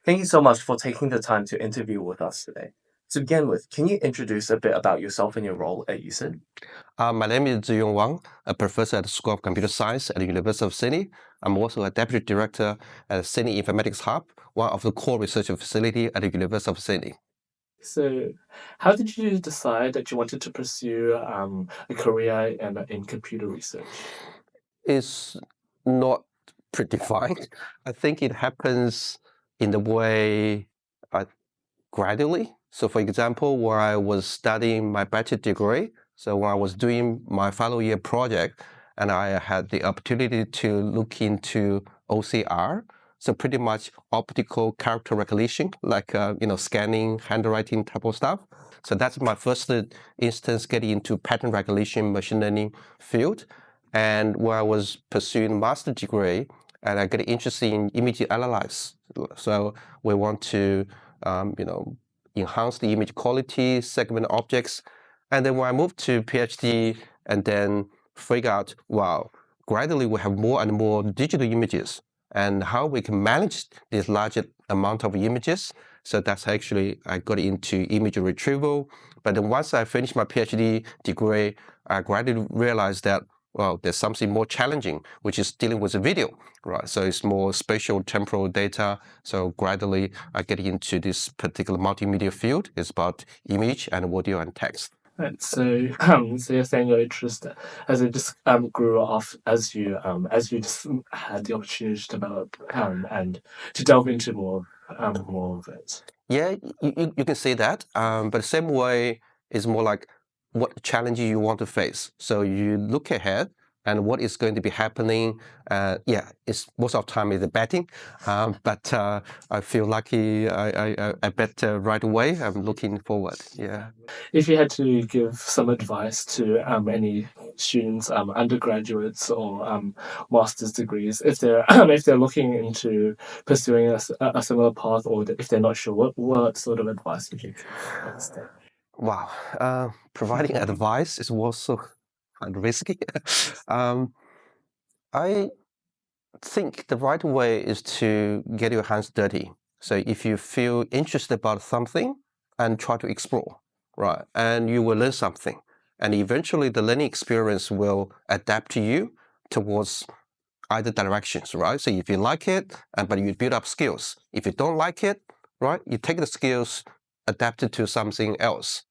Thank you so much for taking the time to interview with us today. To begin with, can you introduce a bit about yourself and your role at USyd? My name is Zhiyong Wang, a professor at the School of Computer Science at the University of Sydney. I'm also a deputy director at the Sydney Informatics Hub, one of the core research facility at the University of Sydney. So, how did you decide that you wanted to pursue a career in computer research? It's not predefined. I think it happens in the way gradually. So for example, when I was studying my bachelor degree, so when I was doing my final year project, and I had the opportunity to look into OCR, so pretty much optical character recognition, like scanning, handwriting type of stuff. So that's my first instance getting into pattern recognition, machine learning field. And when I was pursuing master degree, and I get interested in image analysis. So we want to enhance the image quality, segment objects. And then when I moved to PhD and then figure out, wow, gradually we have more and more digital images and how we can manage this larger amount of images. So that's actually, I got into image retrieval. But then once I finished my PhD degree, I gradually realized that, well, there's something more challenging, which is dealing with the video, right? So it's more spatial temporal data. So gradually I get into this particular multimedia field. It's about image and audio and text. Right, so, so you're saying your interest as it just grew off as you just had the opportunity to develop and to delve into more of it. Yeah, you can say that, but the same way is more like what challenge you want to face. So you look ahead and what is going to be happening. Yeah, it's most of the time is the betting, but I feel lucky. I bet right away. I'm looking forward. Yeah. If you had to give some advice to any students, undergraduates or master's degrees, if they're if they're looking into pursuing a similar path, or if they're not sure, what sort of advice would you give at this stage? Wow. Providing advice is also quite risky. um, I think the right way is to get your hands dirty. So if you feel interested about something and try to explore, right? And you will learn something. And eventually the learning experience will adapt to you towards either directions, right? So if you like it, but you build up skills. If you don't like it, right, you take the skills, adapt it to something else.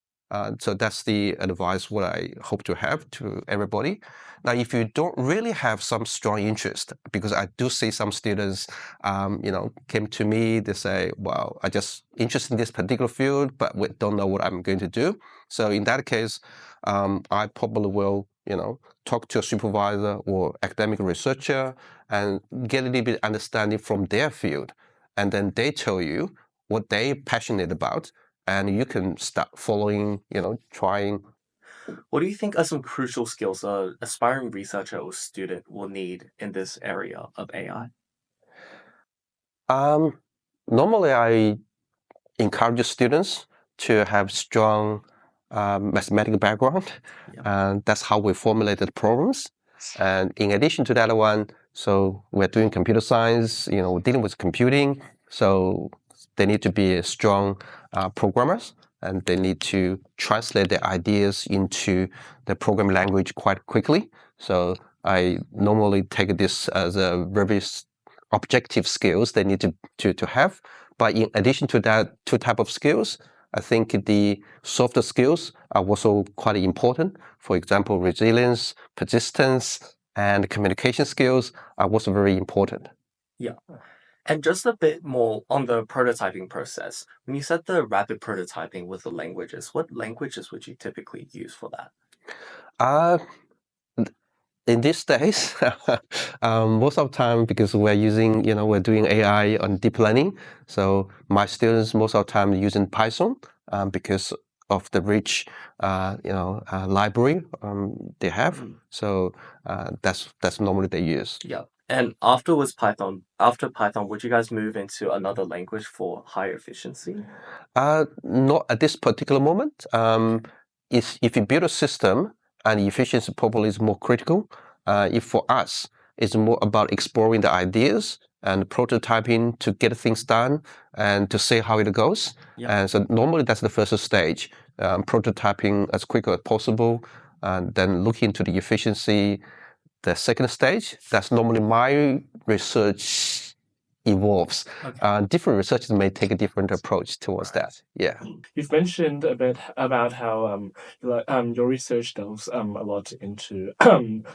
So that's the advice what I hope to have to everybody. Now, if you don't really have some strong interest, because I do see some students, came to me, they say, well, I just interested in this particular field, but we don't know what I'm going to do. So in that case, I probably will, talk to a supervisor or academic researcher and get a little bit understanding from their field. And then they tell you what they're passionate about, and you can start following, trying. What do you think are some crucial skills an aspiring researcher or student will need in this area of AI? Um, Normally, I encourage students to have strong mathematical background, Yeah. and that's how we formulated problems. And in addition to that one, so we're doing computer science, we're dealing with computing, so they need to be strong programmers, and they need to translate their ideas into the programming language quite quickly. So I normally take this as a very objective skills they need to have. But in addition to that two type of skills, I think the softer skills are also quite important. For example, resilience, persistence, and communication skills are also very important. Yeah. And just a bit more on the prototyping process. When you said the rapid prototyping with the languages, what languages would you typically use for that? Uh, in these days, most of the time, because we're using, we're doing AI on deep learning. So my students most of the time using Python because of the rich, library they have. So that's normally they use. Yeah. And after Python, would you guys move into another language for higher efficiency? Not at this particular moment. If you build a system and efficiency probably is more critical, if for us, it's more about exploring the ideas and prototyping to get things done and to see how it goes. And so normally that's the first stage, prototyping as quick as possible, and then look into the efficiency. The second stage, that's normally my research evolves. Different researchers may take a different approach towards that. Yeah. You've mentioned a bit about how your research delves a lot into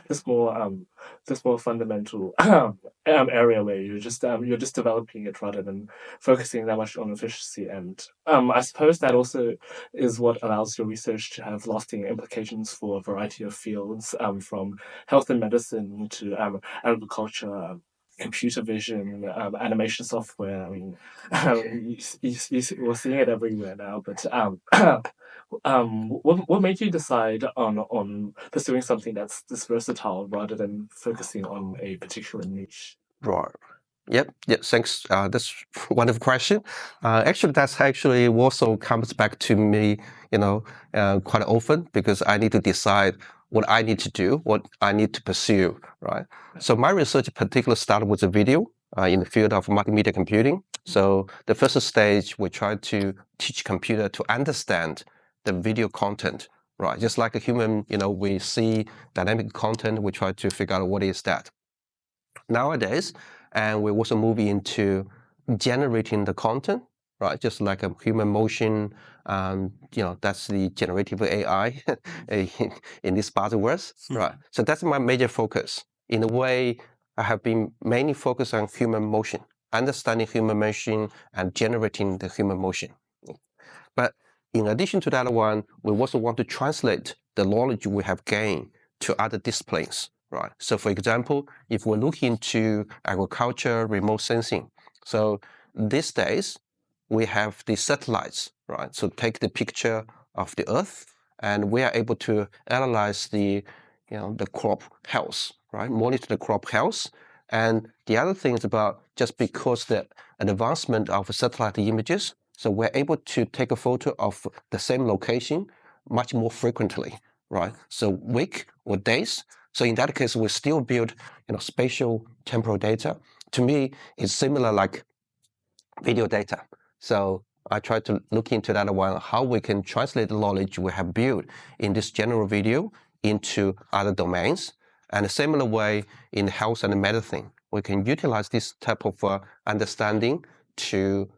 this more fundamental area where you're just developing it rather than focusing that much on efficiency. And I suppose that also is what allows your research to have lasting implications for a variety of fields, from health and medicine to agriculture, computer vision, animation software. I mean, we're seeing it everywhere now. But what made you decide on pursuing something that's this versatile rather than focusing on a particular niche? Right. Yep. Thanks. That's a wonderful question. Actually, that's actually also comes back to me, quite often, because I need to decide what I need to do, what I need to pursue, right? So my research in particular started with a video in the field of multimedia computing. So the first stage, we try to teach computer to understand the video content, right? Just like a human, we see dynamic content, we try to figure out what is that. Nowadays, and we also move into generating the content, right? Just like a human motion, that's the generative AI in this buzzwords, right? So that's my major focus. In a way, I have been mainly focused on human motion, understanding human motion and generating the human motion. But in addition to that one, we also want to translate the knowledge we have gained to other disciplines, right? So for example, if we look into agriculture, remote sensing, so these days we have the satellites, right? So take the picture of the Earth, and we are able to analyze the crop health, right? Monitor the crop health. And the other thing is about just because the advancement of satellite images, so we're able to take a photo of the same location much more frequently, right? So week or days. So in that case, we still build, spatial temporal data. To me, it's similar like video data. So I try to look into that one, how we can translate the knowledge we have built in this general video into other domains. And a similar way in health and medicine, we can utilize this type of understanding to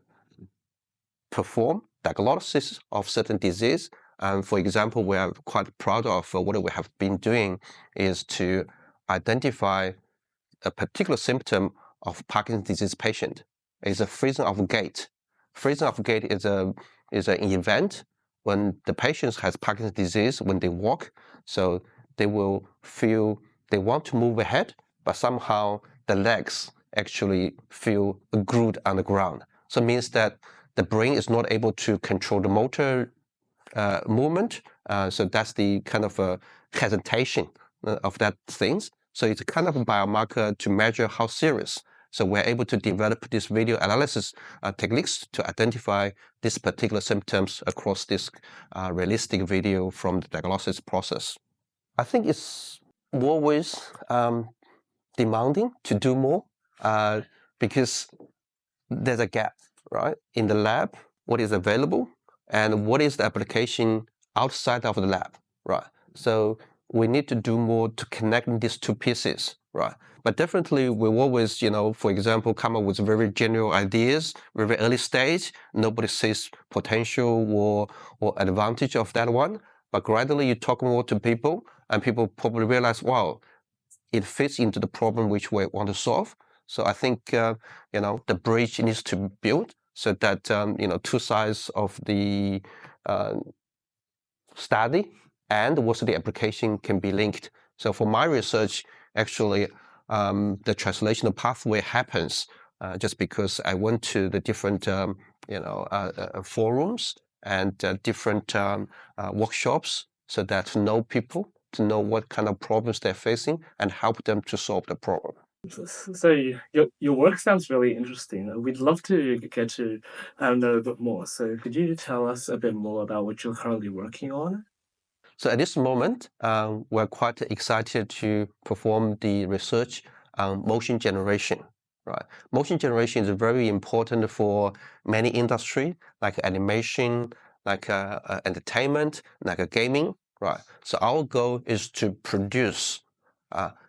perform diagnosis of certain disease. And for example, we are quite proud of what we have been doing is to identify a particular symptom of Parkinson's disease patient. It's a freezing of gait. Freezing of gait is an event when the patient has Parkinson's disease when they walk. So they will feel they want to move ahead, but somehow the legs actually feel glued on the ground. So it means that the brain is not able to control the motor movement. So that's the kind of hesitation of that things. So it's kind of a biomarker to measure how serious. So we're able to develop this video analysis techniques to identify these particular symptoms across this realistic video from the diagnosis process. I think it's always demanding to do more because there's a gap, right? In the lab, what is available and what is the application outside of the lab, right? So we need to do more to connect these two pieces, right? But definitely we always, for example, come up with very general ideas, very early stage. Nobody sees potential or advantage of that one. But gradually you talk more to people and people probably realize, wow, it fits into the problem which we want to solve. So I think, the bridge needs to be built so that, two sides of the study and also the application can be linked. So for my research, actually, the translational pathway happens just because I went to the different, forums and different workshops so that to know people, to know what kind of problems they're facing and help them to solve the problem. So your work sounds really interesting. We'd love to get to know a bit more. So could you tell us a bit more about what you're currently working on? So at this moment, we're quite excited to perform the research on motion generation. right? Motion generation is very important for many industry, like animation, like entertainment, like gaming, right? So our goal is to produce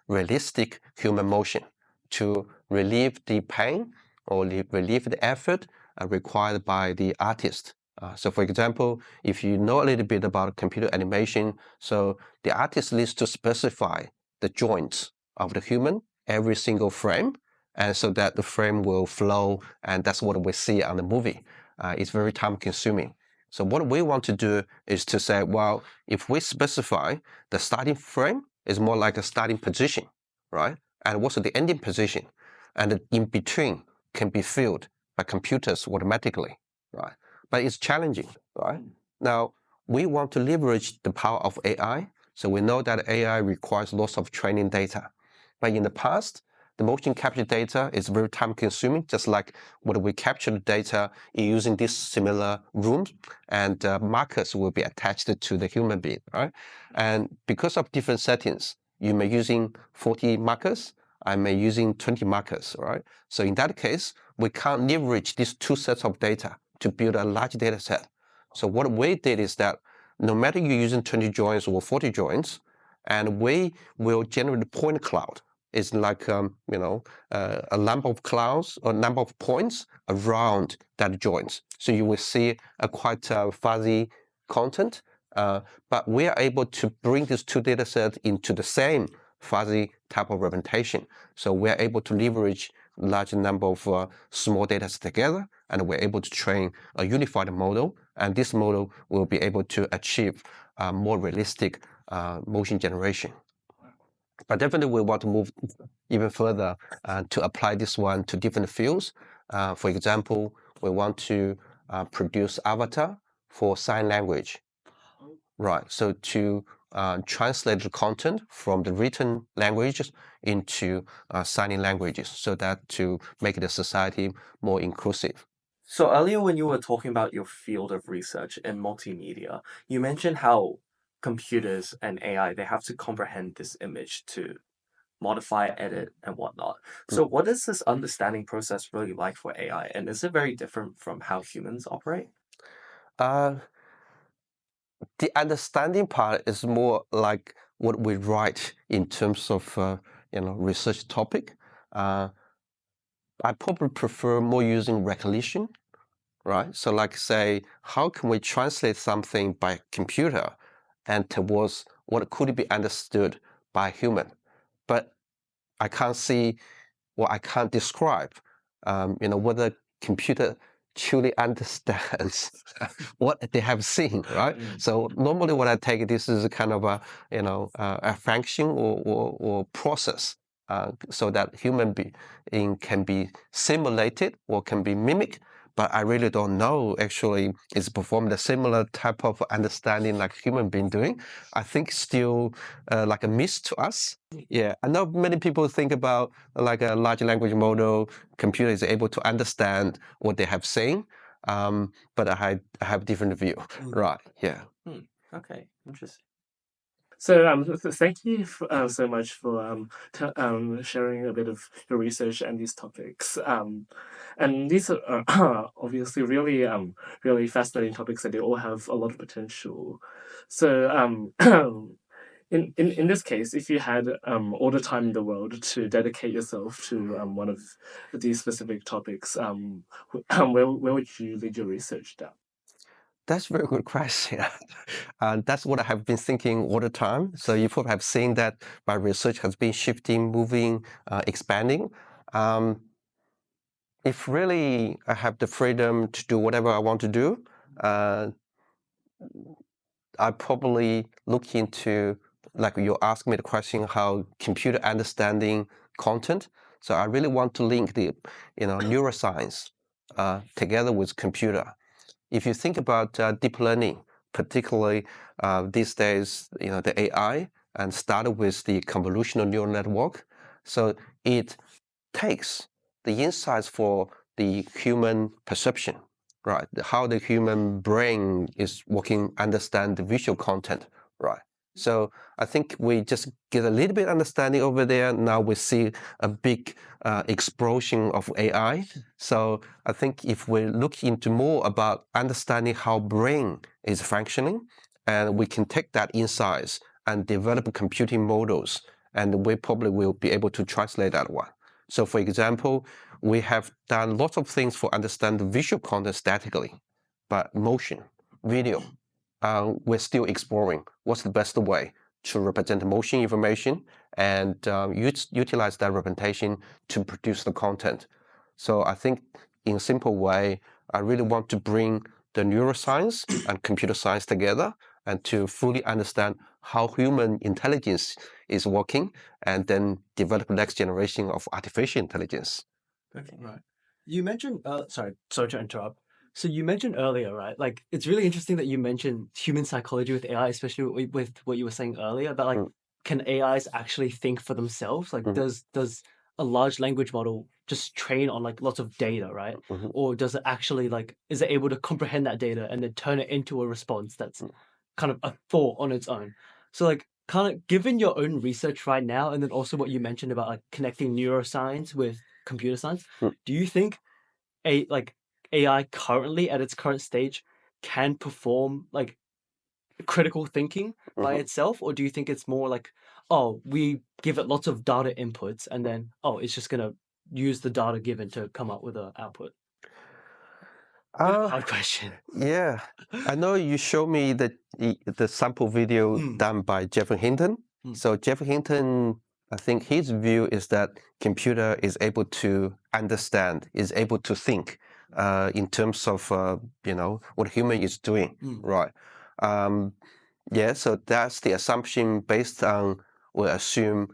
realistic human motion to relieve the pain or relieve the effort required by the artist. So for example, if you know a little bit about computer animation, so the artist needs to specify the joints of the human every single frame, and so that the frame will flow, and that's what we see on the movie. It's very time consuming. So what we want to do is to say, well, if we specify the starting frame is more like a starting position, right? And what's the ending position? And the in between can be filled by computers automatically, right? But it's challenging, right? Now, we want to leverage the power of AI. So we know that AI requires lots of training data. But in the past, the motion capture data is very time consuming, just like when we capture the data using these similar rooms, and markers will be attached to the human being, right? And because of different settings, you may using 40 markers, I may using 20 markers, right? So in that case, we can't leverage these two sets of data to build a large data set. So what we did is that no matter you're using 20 joints or 40 joints, and we will generate a point cloud. It's like a number of clouds or number of points around that joints. So you will see a quite fuzzy content, but we are able to bring these two data sets into the same fuzzy type of representation. So we're able to leverage a large number of small data sets together, and we're able to train a unified model, and this model will be able to achieve more realistic motion generation. But definitely we want to move even further to apply this one to different fields. For example, we want to produce avatar for sign language. Right, so to translate the content from the written languages into signing languages, so that to make the society more inclusive. So earlier when you were talking about your field of research in multimedia, you mentioned how computers and AI, they have to comprehend this image to modify, edit, and whatnot. So what is this understanding process really like for AI? And is it very different from how humans operate? Uh, the understanding part is more like what we write in terms of research topic. I probably prefer more using recollection, right? So like say, how can we translate something by computer and towards what could be understood by human? But I can't see, or I can't describe, whether computer truly understands what they have seen, right? So normally when I take this is a kind of a function or process, so that human being can be simulated or can be mimicked. But I really don't know actually it's performed a similar type of understanding like human being doing. I think still like a myth to us. Yeah, I know many people think about like a large language model, computer is able to understand what they have seen, but I have different view. Right, yeah. Okay, interesting. So thank you so much for sharing a bit of your research and these topics. And these are obviously really fascinating topics, and they all have a lot of potential. So in this case, if you had all the time in the world to dedicate yourself to one of these specific topics, where would you lead your research down? That's a very good question. And that's what I have been thinking all the time. So you probably have seen that my research has been shifting, moving, expanding. If really I have the freedom to do whatever I want to do, uh, I probably look into, like you asked me the question, how computer understanding content. So I really want to link the, neuroscience together with computer. If you think about deep learning, particularly these days, the AI, and started with the convolutional neural network, so it takes the insights for the human perception, right? How the human brain is working, understand the visual content, right? So I think we just get a little bit understanding over there. Now we see a big explosion of AI. So I think if we look into more about understanding how brain is functioning, and we can take that insights and develop computing models, and we probably will be able to translate that one. So for example, we have done lots of things for understand visual content statically, but motion, video, we're still exploring what's the best way to represent motion information and utilize that representation to produce the content. So I think in a simple way, I really want to bring the neuroscience and computer science together and to fully understand how human intelligence is working and then develop the next generation of artificial intelligence. Okay. Right. You mentioned, sorry to interrupt. So you mentioned earlier, right? Like, it's really interesting that you mentioned human psychology with AI, especially with what you were saying earlier about like, can AIs actually think for themselves? Like, does a large language model just train on like lots of data, right? Or does it actually like, is it able to comprehend that data and then turn it into a response that's kind of a thought on its own? So like, kind of given your own research right now, and then also what you mentioned about like connecting neuroscience with computer science, do you think AI currently at its current stage can perform like critical thinking by itself, or do you think it's more like, oh, we give it lots of data inputs and then it's just gonna use the data given to come up with an output? Hard question. Yeah, I know you showed me the sample video done by Jeffrey Hinton. So Jeffrey Hinton, I think his view is that computer is able to understand, is able to think in terms of what human is doing, right? Yeah, so that's the assumption based on we assume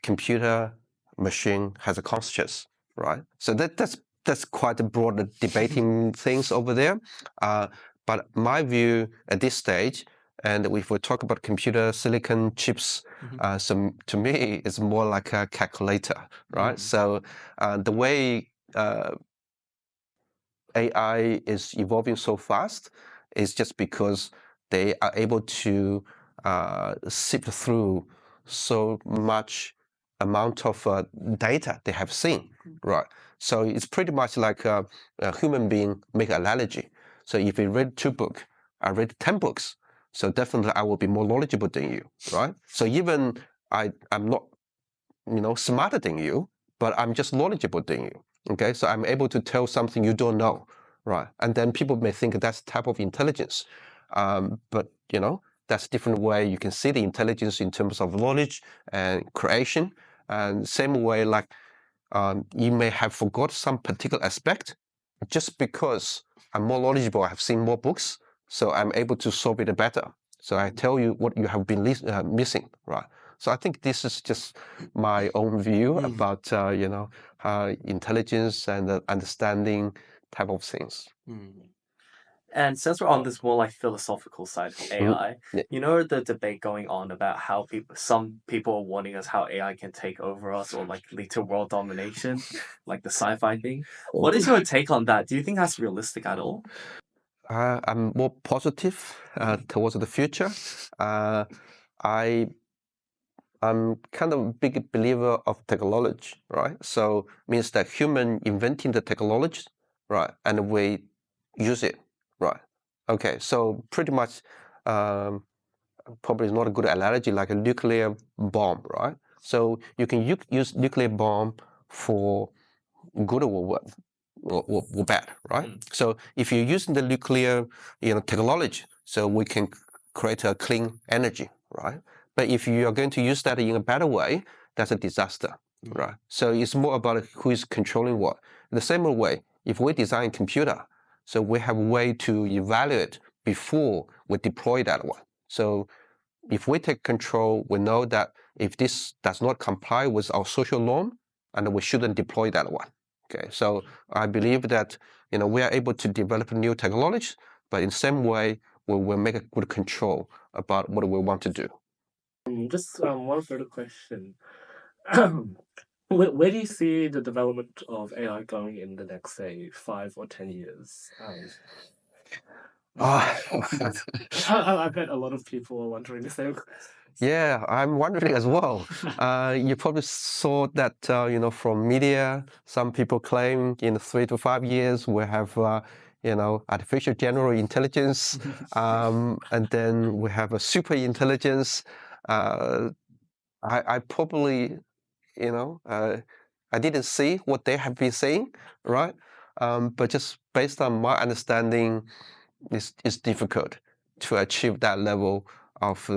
computer machine has a consciousness, right? So that's quite a broad debating things over there. But my view at this stage, and if we talk about computer silicon chips, so to me, it's more like a calculator, right? So the way AI is evolving so fast is just because they are able to sift through so much amount of data they have seen, right? So it's pretty much like a human being make an analogy. So if you read 2 books, I read 10 books, so definitely I will be more knowledgeable than you, right? So even I'm not smarter than you, but I'm just knowledgeable than you. Okay, so I'm able to tell something you don't know, right? And then people may think that's type of intelligence, but that's a different way you can see the intelligence in terms of knowledge and creation. And same way, like you may have forgot some particular aspect, just because I'm more knowledgeable, I have seen more books, so I'm able to solve it better. So I tell you what you have been missing, right? So I think this is just my own view about intelligence and understanding type of things. And since we're on this more like philosophical side of AI, you know the debate going on about how some people are warning us how AI can take over us or like lead to world domination, like the sci-fi thing. What is your take on that? Do you think that's realistic at all? I'm more positive towards the future. I'm kind of a big believer of technology, right? So means that human inventing the technology, right, and we use it, right? Okay, so pretty much probably not a good analogy like a nuclear bomb, right? So you can use nuclear bomb for good or bad, right? So if you're using the nuclear, technology, so we can create a clean energy, right? But if you are going to use that in a better way, that's a disaster, right? So it's more about who is controlling what. In the same way, if we design a computer, so we have a way to evaluate before we deploy that one. So if we take control, we know that if this does not comply with our social norm, and we shouldn't deploy that one. Okay, so I believe that we are able to develop new technology, but in the same way, we will make a good control about what we want to do. Just one further question. Where do you see the development of AI going in the next, say, 5 or 10 years? I bet a lot of people are wondering the same. Yeah, I'm wondering as well. You probably saw that, from media, some people claim in 3 to 5 years we have, artificial general intelligence, and then we have a super intelligence. I probably, I didn't see what they have been saying, right? But just based on my understanding, it's difficult to achieve that level of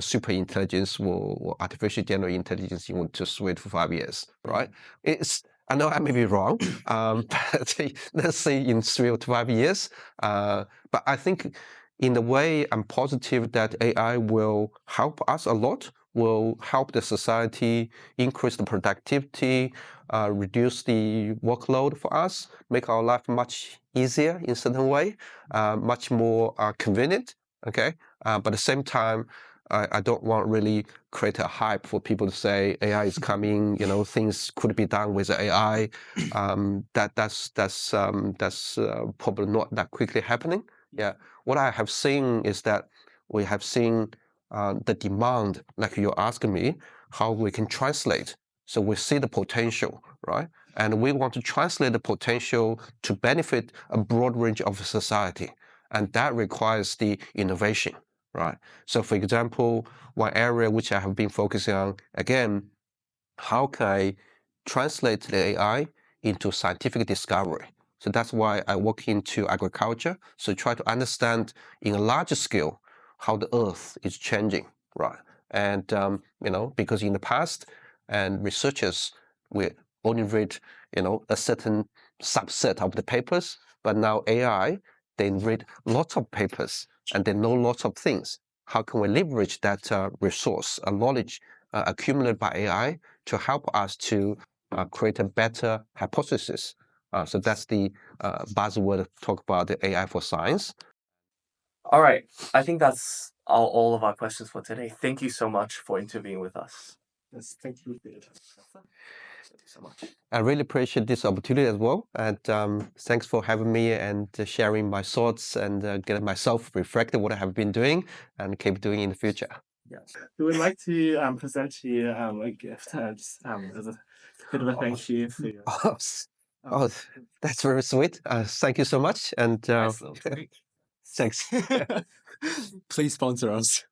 super intelligence or artificial general intelligence in just 3 to 5 years, right? I know I may be wrong, but let's say in 3 to 5 years. But I think in a way, I'm positive that AI will help us a lot, will help the society increase the productivity, reduce the workload for us, make our life much easier in a certain way, much more convenient, okay? But at the same time, I don't want really create a hype for people to say AI is coming, things could be done with AI. That's probably not that quickly happening. Yeah, what I have seen is that we have seen the demand, like you're asking me, how we can translate. So we see the potential, right? And we want to translate the potential to benefit a broad range of society. And that requires the innovation, right? So for example, one area which I have been focusing on, again, how can I translate the AI into scientific discovery? So that's why I work into agriculture. So try to understand in a larger scale how the earth is changing, right? And, because in the past, and researchers will only read, a certain subset of the papers, but now AI, they read lots of papers and they know lots of things. How can we leverage that resource, knowledge accumulated by AI to help us to create a better hypothesis? So that's the buzzword talk about the AI for science. All right. I think that's all of our questions for today. Thank you so much for interviewing with us. Yes, thank you. Thank you so much. I really appreciate this opportunity as well. And thanks for having me and sharing my thoughts and getting myself reflected what I have been doing and keep doing in the future. Yes. We would like to present to you a gift as a bit of a thank you for your. Oh, that's very sweet. Thank you so much. And Nice little treat. thanks. Please sponsor us.